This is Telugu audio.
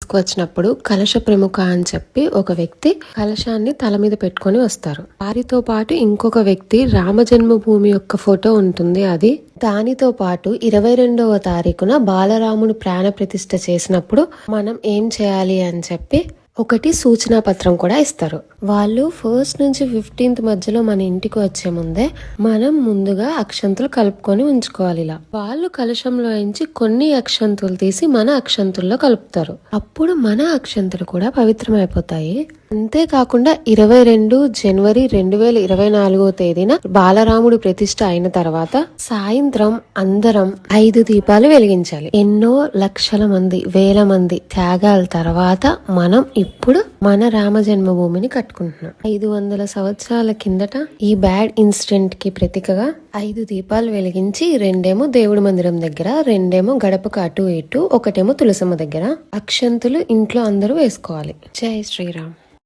తీసుకువచ్చినప్పుడు కలశ ప్రముఖ అని చెప్పి ఒక వ్యక్తి కలశాన్ని తల మీద పెట్టుకొని వస్తారు. వారితో పాటు ఇంకొక వ్యక్తి రామ జన్మభూమి యొక్క ఫోటో ఉంటుంది. అది దానితో పాటు 22వ తారీఖున బాలరాముడు ప్రాణ ప్రతిష్ఠ చేసినప్పుడు మనం ఏం చేయాలి అని చెప్పి ఒకటి సూచనా పత్రం కూడా ఇస్తారు. వాళ్ళు 1st నుంచి 15th మధ్యలో మన ఇంటికి వచ్చే ముందే మనం ముందుగా అక్షంతులు కలుపుకొని ఉంచుకోవాలి. ఇలా వాళ్ళు కలశంలో నుంచి కొన్ని అక్షంతులు తీసి మన అక్షంతుల్లో కలుపుతారు. అప్పుడు మన అక్షంతులు కూడా పవిత్రమైపోతాయి. అంతేకాకుండా 22 జనవరి 2024 తేదీన బాలరాముడు ప్రతిష్ఠ అయిన తర్వాత సాయంత్రం అందరం 5 దీపాలు వెలిగించాలి. ఎన్నో లక్షల మంది, వేల మంది త్యాగాల తర్వాత మనం ఇప్పుడు మన రామ జన్మభూమిని కట్టుకుంటున్నాం. 500 సంవత్సరాల కిందట ఈ బ్యాడ్ ఇన్సిడెంట్ కి ప్రతీకగా 5 దీపాలు వెలిగించి 2 దేవుడి మందిరం దగ్గర, 2 గడపకు అటు ఇటు, 1 తులసమ్మ దగ్గర అక్షంతులు ఇంట్లో అందరూ వేసుకోవాలి. జై శ్రీరామ్.